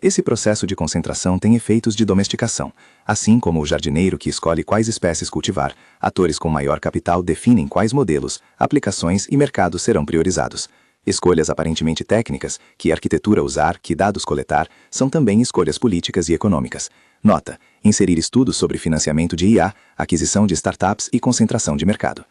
Esse processo de concentração tem efeitos de domesticação. Assim como o jardineiro que escolhe quais espécies cultivar, atores com maior capital definem quais modelos, aplicações e mercados serão priorizados. Escolhas aparentemente técnicas, que arquitetura usar, que dados coletar, são também escolhas políticas e econômicas. Nota: inserir estudos sobre financiamento de IA, aquisição de startups e concentração de mercado.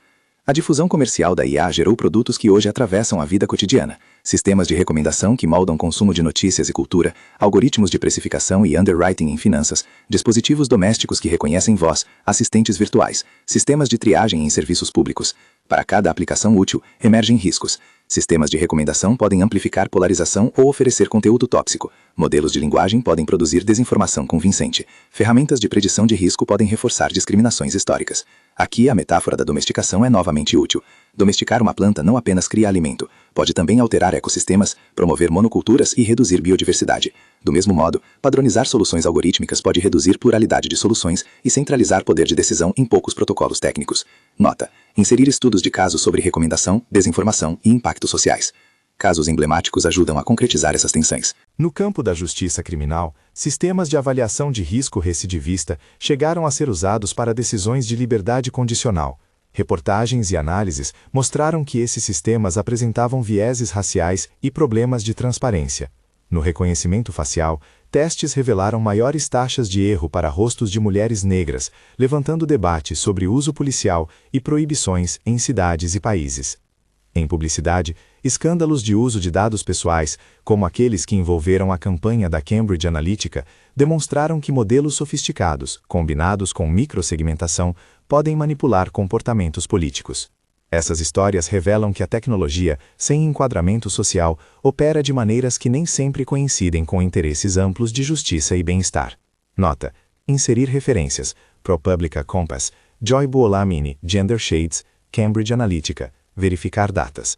A difusão comercial da IA gerou produtos que hoje atravessam a vida cotidiana. Sistemas de recomendação que moldam consumo de notícias e cultura, algoritmos de precificação e underwriting em finanças, dispositivos domésticos que reconhecem voz, assistentes virtuais, sistemas de triagem em serviços públicos. Para cada aplicação útil, emergem riscos. Sistemas de recomendação podem amplificar polarização ou oferecer conteúdo tóxico. Modelos de linguagem podem produzir desinformação convincente. Ferramentas de predição de risco podem reforçar discriminações históricas. Aqui, a metáfora da domesticação é novamente útil. Domesticar uma planta não apenas cria alimento, pode também alterar ecossistemas, promover monoculturas e reduzir biodiversidade. Do mesmo modo, padronizar soluções algorítmicas pode reduzir pluralidade de soluções e centralizar poder de decisão em poucos protocolos técnicos. Nota: inserir estudos de casos sobre recomendação, desinformação e impactos sociais. Casos emblemáticos ajudam a concretizar essas tensões. No campo da justiça criminal, sistemas de avaliação de risco recidivista chegaram a ser usados para decisões de liberdade condicional. Reportagens e análises mostraram que esses sistemas apresentavam vieses raciais e problemas de transparência. No reconhecimento facial, testes revelaram maiores taxas de erro para rostos de mulheres negras, levantando debate sobre uso policial e proibições em cidades e países. Em publicidade, escândalos de uso de dados pessoais, como aqueles que envolveram a campanha da Cambridge Analytica, demonstraram que modelos sofisticados, combinados com microsegmentação, podem manipular comportamentos políticos. Essas histórias revelam que a tecnologia, sem enquadramento social, opera de maneiras que nem sempre coincidem com interesses amplos de justiça e bem-estar. Nota: inserir referências: ProPublica Compass, Joy Buolamwini, Gender Shades, Cambridge Analytica, verificar datas.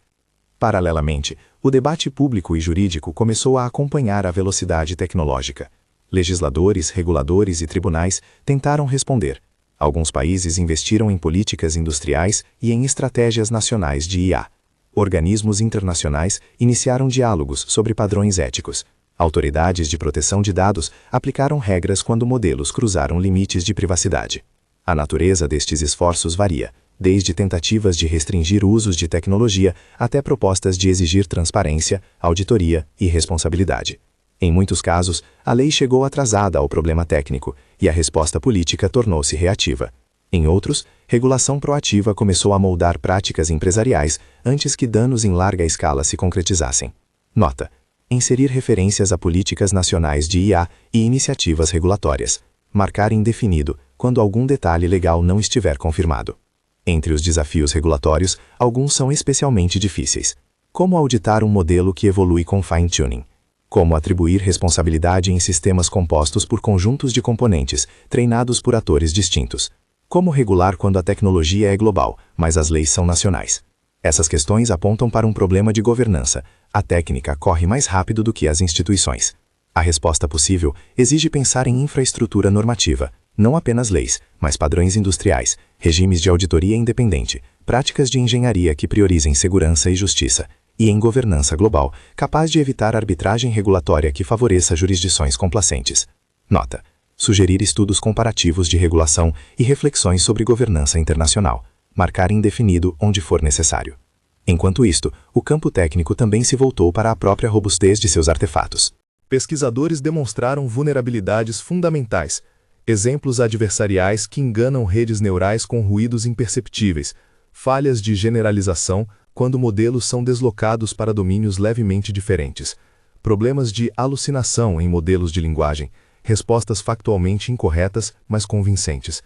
Paralelamente, o debate público e jurídico começou a acompanhar a velocidade tecnológica. Legisladores, reguladores e tribunais tentaram responder. Alguns países investiram em políticas industriais e em estratégias nacionais de IA. Organismos internacionais iniciaram diálogos sobre padrões éticos. Autoridades de proteção de dados aplicaram regras quando modelos cruzaram limites de privacidade. A natureza destes esforços varia, desde tentativas de restringir usos de tecnologia até propostas de exigir transparência, auditoria e responsabilidade. Em muitos casos, a lei chegou atrasada ao problema técnico e a resposta política tornou-se reativa. Em outros, regulação proativa começou a moldar práticas empresariais antes que danos em larga escala se concretizassem. Nota: inserir referências a políticas nacionais de IA e iniciativas regulatórias. Marcar indefinido quando algum detalhe legal não estiver confirmado. Entre os desafios regulatórios, alguns são especialmente difíceis. Como auditar um modelo que evolui com fine-tuning? Como atribuir responsabilidade em sistemas compostos por conjuntos de componentes, treinados por atores distintos? Como regular quando a tecnologia é global, mas as leis são nacionais? Essas questões apontam para um problema de governança. A técnica corre mais rápido do que as instituições. A resposta possível exige pensar em infraestrutura normativa, não apenas leis, mas padrões industriais, regimes de auditoria independente, práticas de engenharia que priorizem segurança e justiça, e em governança global, capaz de evitar arbitragem regulatória que favoreça jurisdições complacentes. Nota: sugerir estudos comparativos de regulação e reflexões sobre governança internacional. Marcar indefinido onde for necessário. Enquanto isto, o campo técnico também se voltou para a própria robustez de seus artefatos. Pesquisadores demonstraram vulnerabilidades fundamentais, exemplos adversariais que enganam redes neurais com ruídos imperceptíveis, falhas de generalização quando modelos são deslocados para domínios levemente diferentes, problemas de alucinação em modelos de linguagem, respostas factualmente incorretas, mas convincentes.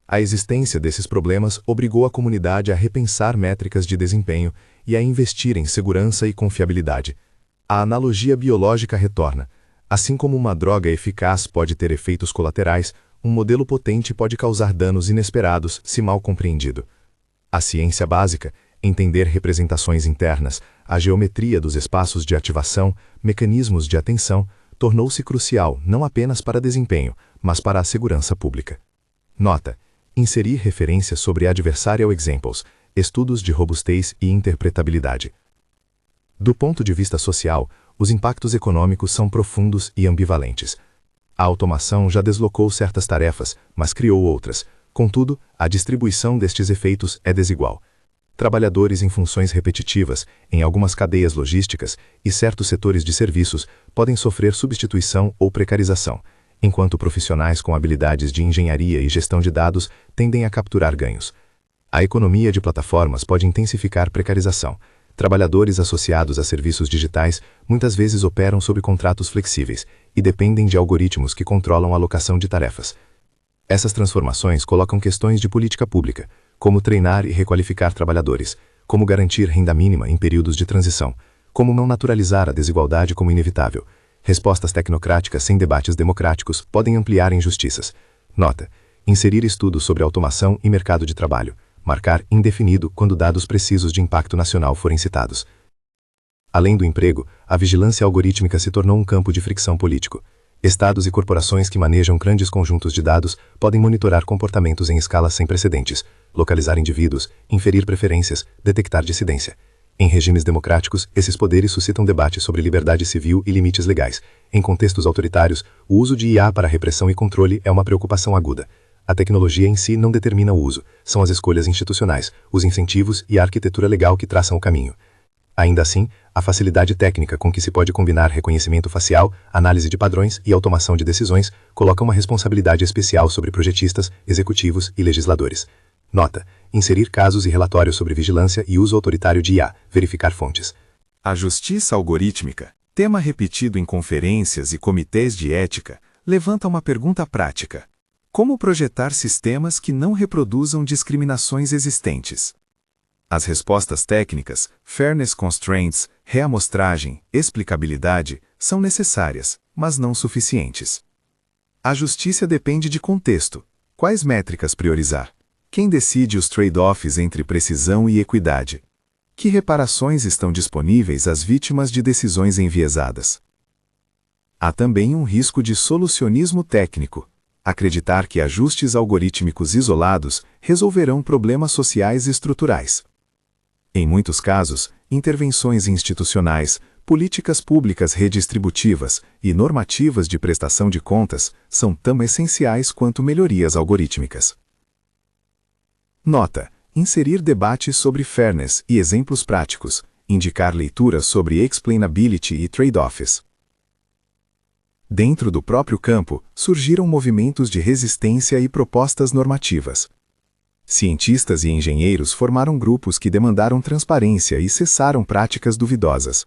A existência desses problemas obrigou a comunidade a repensar métricas de desempenho e a investir em segurança e confiabilidade. A analogia biológica retorna. Assim como uma droga eficaz pode ter efeitos colaterais, um modelo potente pode causar danos inesperados se mal compreendido. A ciência básica, entender representações internas, a geometria dos espaços de ativação, mecanismos de atenção, tornou-se crucial não apenas para desempenho, mas para a segurança pública. Nota: inserir referências sobre adversarial examples, estudos de robustez e interpretabilidade. Do ponto de vista social, os impactos econômicos são profundos e ambivalentes. A automação já deslocou certas tarefas, mas criou outras. Contudo, a distribuição destes efeitos é desigual. Trabalhadores em funções repetitivas, em algumas cadeias logísticas e certos setores de serviços podem sofrer substituição ou precarização, enquanto profissionais com habilidades de engenharia e gestão de dados tendem a capturar ganhos. A economia de plataformas pode intensificar precarização. Trabalhadores associados a serviços digitais muitas vezes operam sob contratos flexíveis e dependem de algoritmos que controlam a alocação de tarefas. Essas transformações colocam questões de política pública, como treinar e requalificar trabalhadores, como garantir renda mínima em períodos de transição, como não naturalizar a desigualdade como inevitável. Respostas tecnocráticas sem debates democráticos podem ampliar injustiças. Nota: inserir estudos sobre automação e mercado de trabalho. Marcar indefinido quando dados precisos de impacto nacional forem citados. Além do emprego, a vigilância algorítmica se tornou um campo de fricção político. Estados e corporações que manejam grandes conjuntos de dados podem monitorar comportamentos em escalas sem precedentes, localizar indivíduos, inferir preferências, detectar dissidência. Em regimes democráticos, esses poderes suscitam debates sobre liberdade civil e limites legais. Em contextos autoritários, o uso de IA para repressão e controle é uma preocupação aguda. A tecnologia em si não determina o uso, são as escolhas institucionais, os incentivos e a arquitetura legal que traçam o caminho. Ainda assim, a facilidade técnica com que se pode combinar reconhecimento facial, análise de padrões e automação de decisões coloca uma responsabilidade especial sobre projetistas, executivos e legisladores. Nota: inserir casos e relatórios sobre vigilância e uso autoritário de IA, verificar fontes. A justiça algorítmica, tema repetido em conferências e comitês de ética, levanta uma pergunta prática. Como projetar sistemas que não reproduzam discriminações existentes? As respostas técnicas, fairness constraints, reamostragem, explicabilidade, são necessárias, mas não suficientes. A justiça depende de contexto. Quais métricas priorizar? Quem decide os trade-offs entre precisão e equidade? Que reparações estão disponíveis às vítimas de decisões enviesadas? Há também um risco de solucionismo técnico. Acreditar que ajustes algorítmicos isolados resolverão problemas sociais estruturais. Em muitos casos, intervenções institucionais, políticas públicas redistributivas e normativas de prestação de contas são tão essenciais quanto melhorias algorítmicas. Nota: inserir debates sobre fairness e exemplos práticos, indicar leituras sobre explainability e trade-offs. Dentro do próprio campo, surgiram movimentos de resistência e propostas normativas. Cientistas e engenheiros formaram grupos que demandaram transparência e cessaram práticas duvidosas.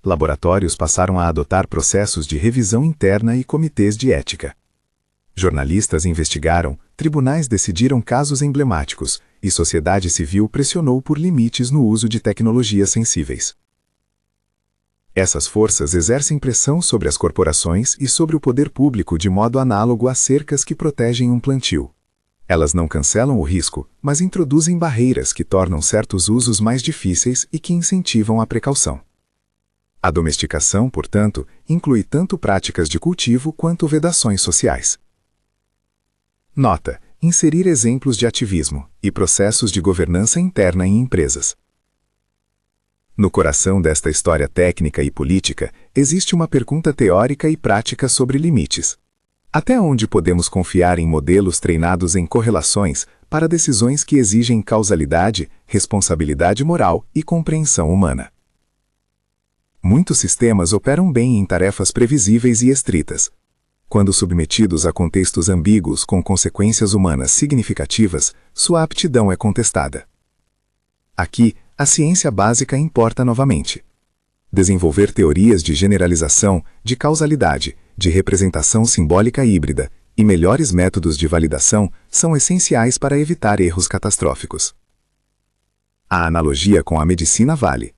Laboratórios passaram a adotar processos de revisão interna e comitês de ética. Jornalistas investigaram, tribunais decidiram casos emblemáticos, e sociedade civil pressionou por limites no uso de tecnologias sensíveis. Essas forças exercem pressão sobre as corporações e sobre o poder público de modo análogo a cercas que protegem um plantio. Elas não cancelam o risco, mas introduzem barreiras que tornam certos usos mais difíceis e que incentivam a precaução. A domesticação, portanto, inclui tanto práticas de cultivo quanto vedações sociais. Nota: inserir exemplos de ativismo e processos de governança interna em empresas. No coração desta história técnica e política, existe uma pergunta teórica e prática sobre limites. Até onde podemos confiar em modelos treinados em correlações para decisões que exigem causalidade, responsabilidade moral e compreensão humana? Muitos sistemas operam bem em tarefas previsíveis e estritas. Quando submetidos a contextos ambíguos com consequências humanas significativas, sua aptidão é contestada. Aqui, a ciência básica importa novamente. Desenvolver teorias de generalização, de causalidade, de representação simbólica híbrida e melhores métodos de validação são essenciais para evitar erros catastróficos. A analogia com a medicina vale.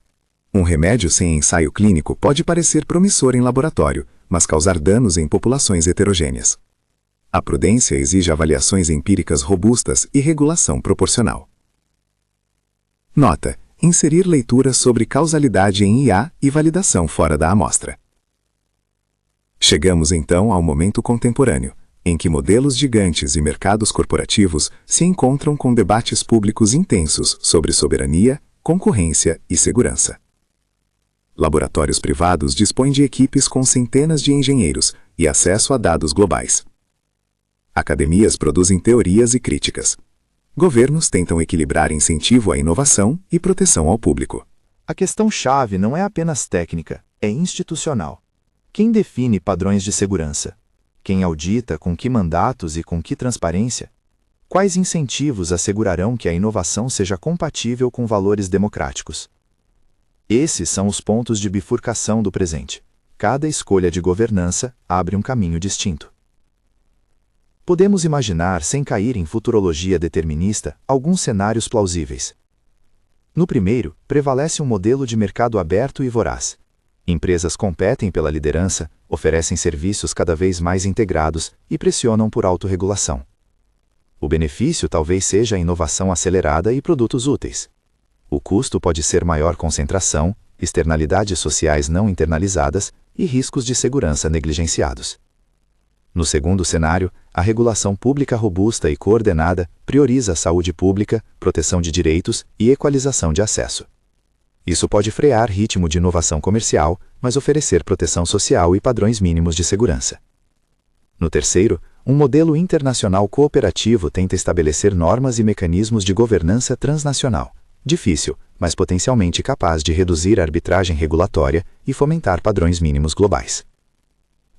Um remédio sem ensaio clínico pode parecer promissor em laboratório, mas causar danos em populações heterogêneas. A prudência exige avaliações empíricas robustas e regulação proporcional. Nota: inserir leituras sobre causalidade em IA e validação fora da amostra. Chegamos então ao momento contemporâneo, em que modelos gigantes e mercados corporativos se encontram com debates públicos intensos sobre soberania, concorrência e segurança. Laboratórios privados dispõem de equipes com centenas de engenheiros e acesso a dados globais. Academias produzem teorias e críticas. Governos tentam equilibrar incentivo à inovação e proteção ao público. A questão-chave não é apenas técnica, é institucional. Quem define padrões de segurança? Quem audita com que mandatos e com que transparência? Quais incentivos assegurarão que a inovação seja compatível com valores democráticos? Esses são os pontos de bifurcação do presente. Cada escolha de governança abre um caminho distinto. Podemos imaginar, sem cair em futurologia determinista, alguns cenários plausíveis. No primeiro, prevalece um modelo de mercado aberto e voraz. Empresas competem pela liderança, oferecem serviços cada vez mais integrados e pressionam por autorregulação. O benefício talvez seja a inovação acelerada e produtos úteis. O custo pode ser maior concentração, externalidades sociais não internalizadas e riscos de segurança negligenciados. No segundo cenário, a regulação pública robusta e coordenada prioriza a saúde pública, proteção de direitos e equalização de acesso. Isso pode frear ritmo de inovação comercial, mas oferecer proteção social e padrões mínimos de segurança. No terceiro, um modelo internacional cooperativo tenta estabelecer normas e mecanismos de governança transnacional. Difícil, mas potencialmente capaz de reduzir a arbitragem regulatória e fomentar padrões mínimos globais.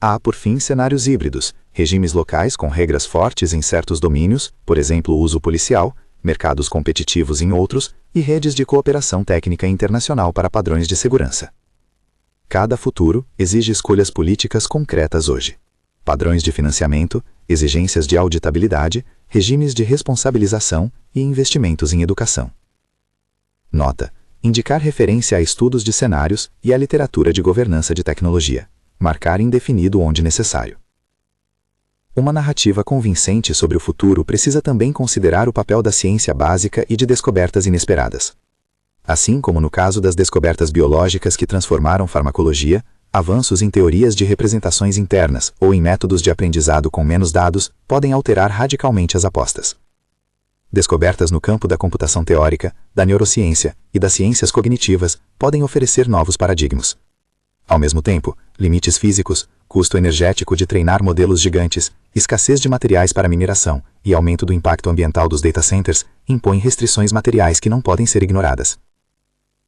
Há, por fim, cenários híbridos, regimes locais com regras fortes em certos domínios, por exemplo, o uso policial, mercados competitivos em outros e redes de cooperação técnica internacional para padrões de segurança. Cada futuro exige escolhas políticas concretas hoje. Padrões de financiamento, exigências de auditabilidade, regimes de responsabilização e investimentos em educação. Nota: indicar referência a estudos de cenários e à literatura de governança de tecnologia. Marcar indefinido onde necessário. Uma narrativa convincente sobre o futuro precisa também considerar o papel da ciência básica e de descobertas inesperadas. Assim como no caso das descobertas biológicas que transformaram farmacologia, avanços em teorias de representações internas ou em métodos de aprendizado com menos dados podem alterar radicalmente as apostas. Descobertas no campo da computação teórica, da neurociência e das ciências cognitivas podem oferecer novos paradigmas. Ao mesmo tempo, limites físicos, custo energético de treinar modelos gigantes, escassez de materiais para mineração e aumento do impacto ambiental dos data centers impõem restrições materiais que não podem ser ignoradas.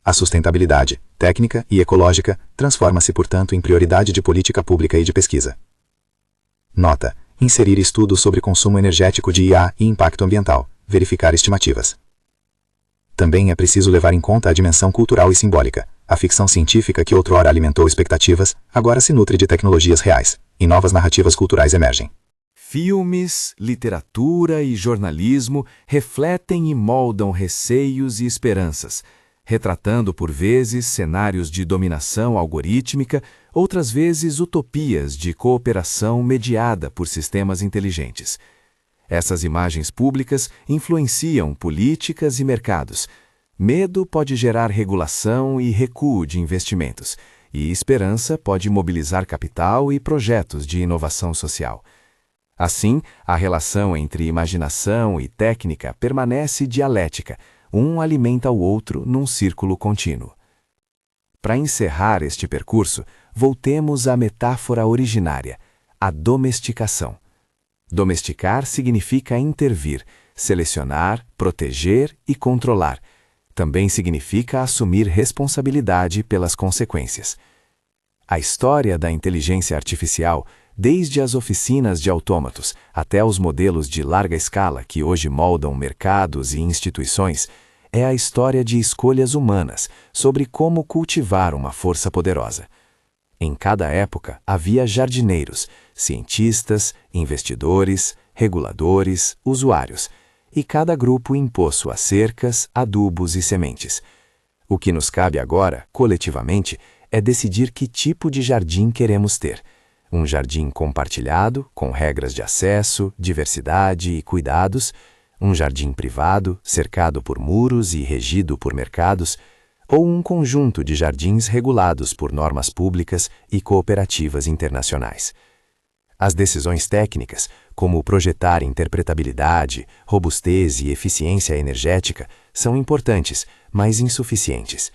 A sustentabilidade, técnica e ecológica, transforma-se, portanto, em prioridade de política pública e de pesquisa. Nota: inserir estudos sobre consumo energético de IA e impacto ambiental, verificar estimativas. Também é preciso levar em conta a dimensão cultural e simbólica. A ficção científica que outrora alimentou expectativas, agora se nutre de tecnologias reais, e novas narrativas culturais emergem. Filmes, literatura e jornalismo refletem e moldam receios e esperanças, retratando por vezes cenários de dominação algorítmica, outras vezes utopias de cooperação mediada por sistemas inteligentes. Essas imagens públicas influenciam políticas e mercados. Medo pode gerar regulação e recuo de investimentos, e esperança pode mobilizar capital e projetos de inovação social. Assim, a relação entre imaginação e técnica permanece dialética, um alimenta o outro num círculo contínuo. Para encerrar este percurso, voltemos à metáfora originária, a domesticação. Domesticar significa intervir, selecionar, proteger e controlar. Também significa assumir responsabilidade pelas consequências. A história da inteligência artificial, desde as oficinas de autômatos até os modelos de larga escala que hoje moldam mercados e instituições, é a história de escolhas humanas sobre como cultivar uma força poderosa. Em cada época havia jardineiros, cientistas, investidores, reguladores, usuários, e cada grupo impôs suas cercas, adubos e sementes. O que nos cabe agora, coletivamente, é decidir que tipo de jardim queremos ter. Um jardim compartilhado, com regras de acesso, diversidade e cuidados, um jardim privado, cercado por muros e regido por mercados, ou um conjunto de jardins regulados por normas públicas e cooperativas internacionais. As decisões técnicas, como projetar interpretabilidade, robustez e eficiência energética, são importantes, mas insuficientes.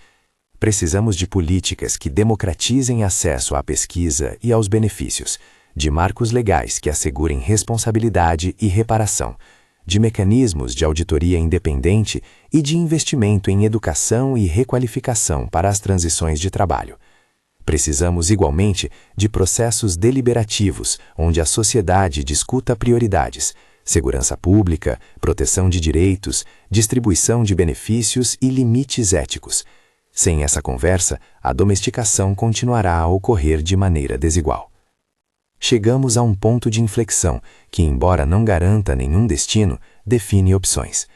Precisamos de políticas que democratizem acesso à pesquisa e aos benefícios, de marcos legais que assegurem responsabilidade e reparação, de mecanismos de auditoria independente e de investimento em educação e requalificação para as transições de trabalho. Precisamos, igualmente, de processos deliberativos, onde a sociedade discuta prioridades, segurança pública, proteção de direitos, distribuição de benefícios e limites éticos. Sem essa conversa, a domesticação continuará a ocorrer de maneira desigual. Chegamos a um ponto de inflexão que, embora não garanta nenhum destino, define opções.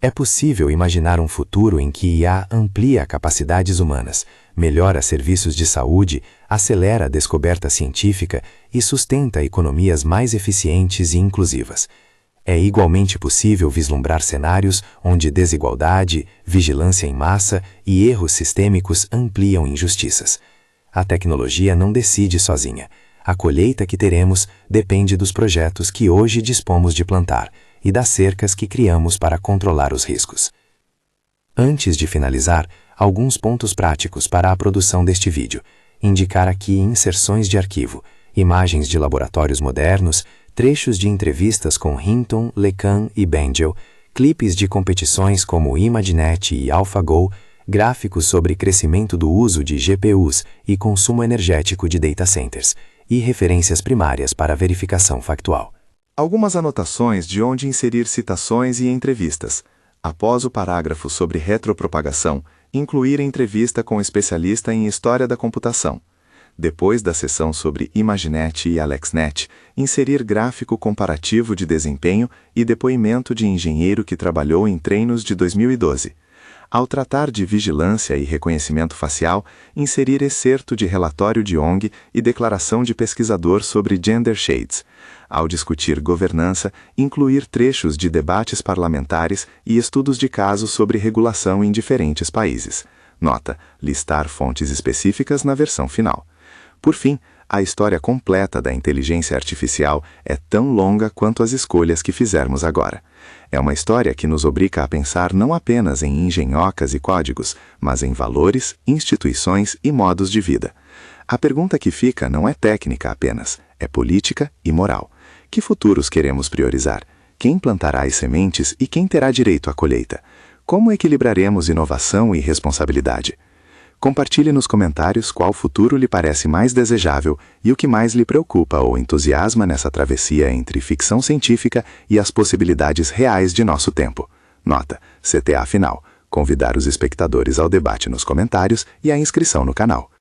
É possível imaginar um futuro em que IA amplia capacidades humanas, melhora serviços de saúde, acelera a descoberta científica e sustenta economias mais eficientes e inclusivas. É igualmente possível vislumbrar cenários onde desigualdade, vigilância em massa e erros sistêmicos ampliam injustiças. A tecnologia não decide sozinha. A colheita que teremos depende dos projetos que hoje dispomos de plantar e das cercas que criamos para controlar os riscos. Antes de finalizar, alguns pontos práticos para a produção deste vídeo. Indicar aqui inserções de arquivo, imagens de laboratórios modernos, trechos de entrevistas com Hinton, LeCun e Bengel, clipes de competições como ImageNet e AlphaGo, gráficos sobre crescimento do uso de GPUs e consumo energético de data centers, e referências primárias para verificação factual. Algumas anotações de onde inserir citações e entrevistas. Após o parágrafo sobre retropropagação, incluir entrevista com especialista em história da computação. Depois da seção sobre ImageNet e AlexNet, inserir gráfico comparativo de desempenho e depoimento de engenheiro que trabalhou em treinos de 2012. Ao tratar de vigilância e reconhecimento facial, inserir excerto de relatório de ONG e declaração de pesquisador sobre gender shades. Ao discutir governança, incluir trechos de debates parlamentares e estudos de casos sobre regulação em diferentes países. Nota: listar fontes específicas na versão final. Por fim, a história completa da inteligência artificial é tão longa quanto as escolhas que fizermos agora. É uma história que nos obriga a pensar não apenas em engenhocas e códigos, mas em valores, instituições e modos de vida. A pergunta que fica não é técnica apenas, é política e moral. Que futuros queremos priorizar? Quem plantará as sementes e quem terá direito à colheita? Como equilibraremos inovação e responsabilidade? Compartilhe nos comentários qual futuro lhe parece mais desejável e o que mais lhe preocupa ou entusiasma nessa travessia entre ficção científica e as possibilidades reais de nosso tempo. Nota: CTA final. Convidar os espectadores ao debate nos comentários e à inscrição no canal.